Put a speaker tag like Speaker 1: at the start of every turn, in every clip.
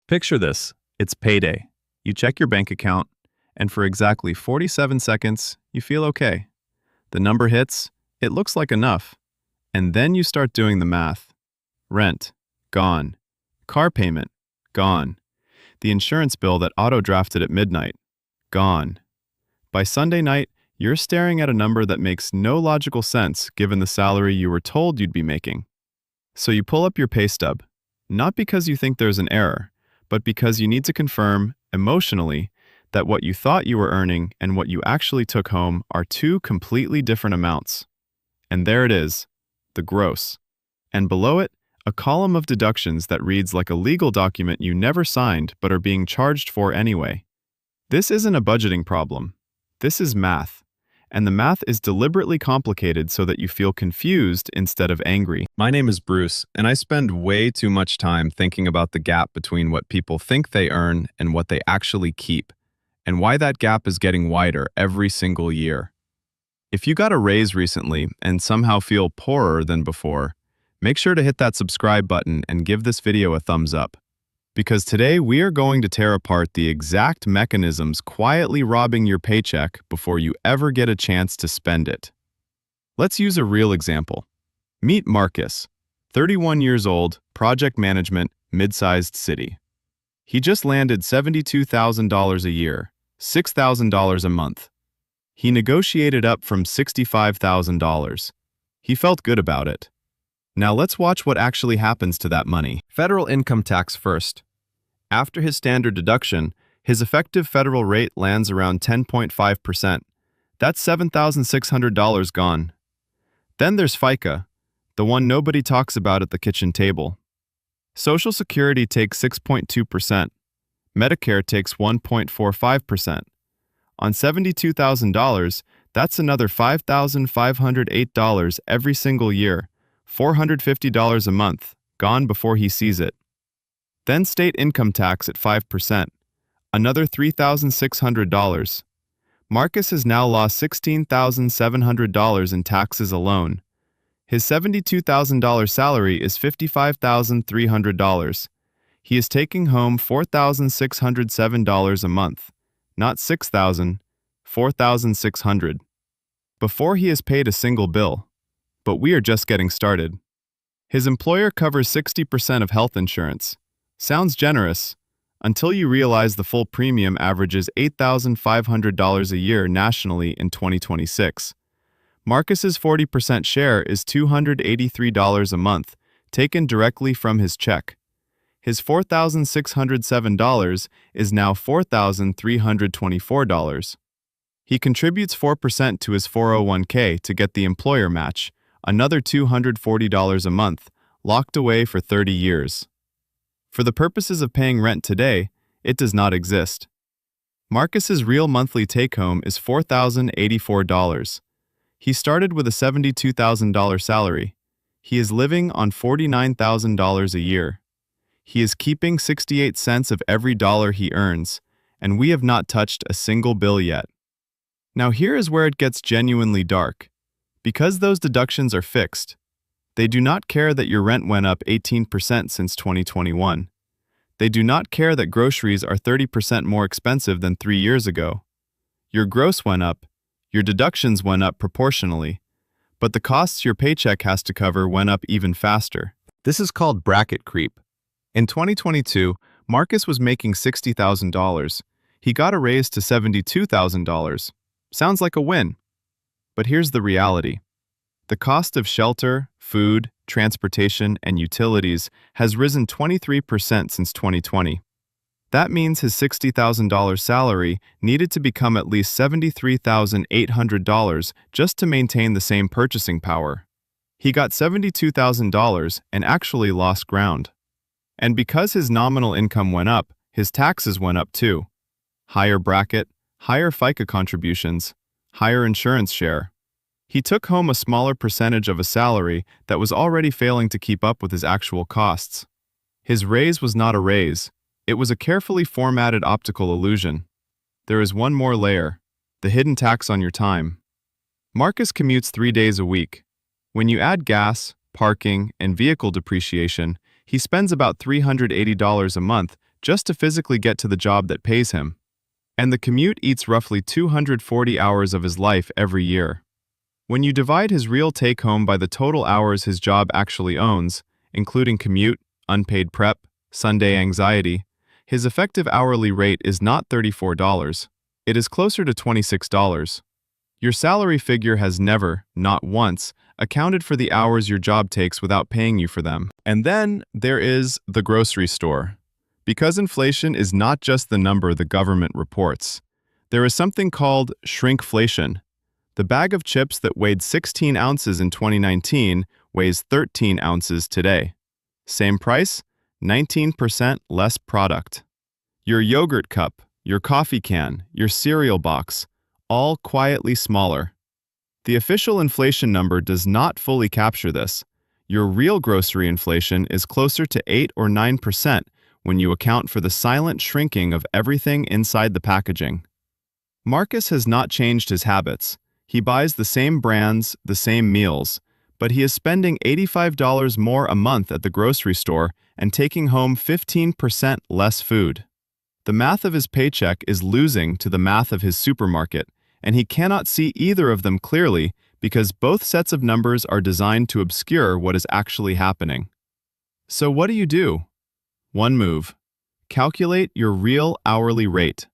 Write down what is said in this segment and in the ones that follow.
Speaker 1: Picture this. It's payday. You check your bank account, and for exactly 47 seconds, you feel okay. The number hits, it looks like enough. And then you start doing the math. Rent, gone. Car payment, gone. The insurance bill that auto-drafted at midnight, gone. By Sunday night, you're staring at a number that makes no logical sense given the salary you were told you'd be making. So you pull up your pay stub, not because you think there's an error, but because you need to confirm, emotionally, that what you thought you were earning and what you actually took home are two completely different amounts. And there it is, the gross. And below it, a column of deductions that reads like a legal document you never signed but are being charged for anyway. This isn't a budgeting problem. This is math. And the math is deliberately complicated so that you feel confused instead of angry. My name is Bruce, and I spend way too much time thinking about the gap between what people think they earn and what they actually keep, and why that gap is getting wider every single year. If you got a raise recently and somehow feel poorer than before, make sure to hit that subscribe button and give this video a thumbs up. Because today we are going to tear apart the exact mechanisms quietly robbing your paycheck before you ever get a chance to spend it. Let's use a real example. Meet Marcus, 31 years old, project management, mid-sized city. He just landed $72,000 a year, $6,000 a month. He negotiated up from $65,000. He felt good about it. Now let's watch what actually happens to that money. Federal income tax first. After his standard deduction, his effective federal rate lands around 10.5%. That's $7,600 gone. Then there's FICA, the one nobody talks about at the kitchen table. Social Security takes 6.2%. Medicare takes 1.45%. On $72,000, that's another $5,508 every single year, $450 a month, gone before he sees it. Then state income tax at 5%, another $3,600. Marcus has now lost $16,700 in taxes alone. His $72,000 salary is $55,300. He is taking home $4,607 a month, not $6,000, $4,600. Before he has paid a single bill. But we are just getting started. His employer covers 60% of health insurance. Sounds generous, until you realize the full premium averages $8,500 a year nationally in 2026. Marcus's 40% share is $283 a month, taken directly from his check. His $4,607 is now $4,324. He contributes 4% to his 401k to get the employer match, another $240 a month, locked away for 30 years. For the purposes of paying rent today, it does not exist. Marcus's real monthly take-home is $4,084. He started with a $72,000 salary. He is living on $49,000 a year. He is keeping 68 cents of every dollar he earns, and we have not touched a single bill yet. Now here is where it gets genuinely dark. Because those deductions are fixed, they do not care that your rent went up 18% since 2021. They do not care that groceries are 30% more expensive than 3 years ago. Your gross went up, your deductions went up proportionally, but the costs your paycheck has to cover went up even faster. This is called bracket creep. In 2022, Marcus was making $60,000. He got a raise to $72,000. Sounds like a win. But here's the reality. The cost of shelter, food, transportation, and utilities has risen 23% since 2020. That means his $60,000 salary needed to become at least $73,800 just to maintain the same purchasing power. He got $72,000 and actually lost ground. And because his nominal income went up, his taxes went up too. Higher bracket, higher FICA contributions, higher insurance share. He took home a smaller percentage of a salary that was already failing to keep up with his actual costs. His raise was not a raise. It was a carefully formatted optical illusion. There is one more layer, the hidden tax on your time. Marcus commutes 3 days a week. When you add gas, parking, and vehicle depreciation, he spends about $380 a month just to physically get to the job that pays him. And the commute eats roughly 240 hours of his life every year. When you divide his real take-home by the total hours his job actually owns, including commute, unpaid prep, Sunday anxiety, his effective hourly rate is not $34. It is closer to $26. Your salary figure has never, not once, accounted for the hours your job takes without paying you for them. And then there is the grocery store. Because inflation is not just the number the government reports, there is something called shrinkflation. The bag of chips that weighed 16 ounces in 2019 weighs 13 ounces today. Same price, 19% less product. Your yogurt cup, your coffee can, your cereal box, all quietly smaller. The official inflation number does not fully capture this. Your real grocery inflation is closer to 8 or 9% when you account for the silent shrinking of everything inside the packaging. Marcus has not changed his habits. He buys the same brands, the same meals, but he is spending $85 more a month at the grocery store and taking home 15% less food. The math of his paycheck is losing to the math of his supermarket, and he cannot see either of them clearly because both sets of numbers are designed to obscure what is actually happening. So what do? One move. Calculate your real hourly rate.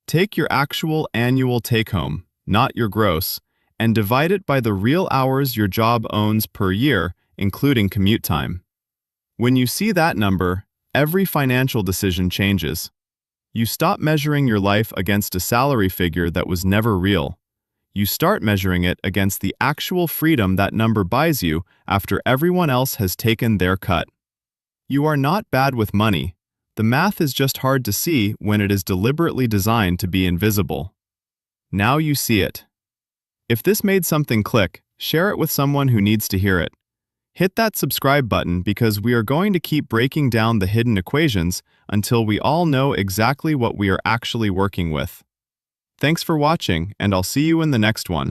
Speaker 1: Take your actual annual take-home, not your gross, and divide it by the real hours your job owns per year, including commute time. When you see that number, every financial decision changes. You stop measuring your life against a salary figure that was never real. You start measuring it against the actual freedom that number buys you after everyone else has taken their cut. You are not bad with money. The math is just hard to see when it is deliberately designed to be invisible. Now you see it. If this made something click, share it with someone who needs to hear it. Hit that subscribe button because we are going to keep breaking down the hidden equations until we all know exactly what we are actually working with. Thanks for watching, and I'll see you in the next one.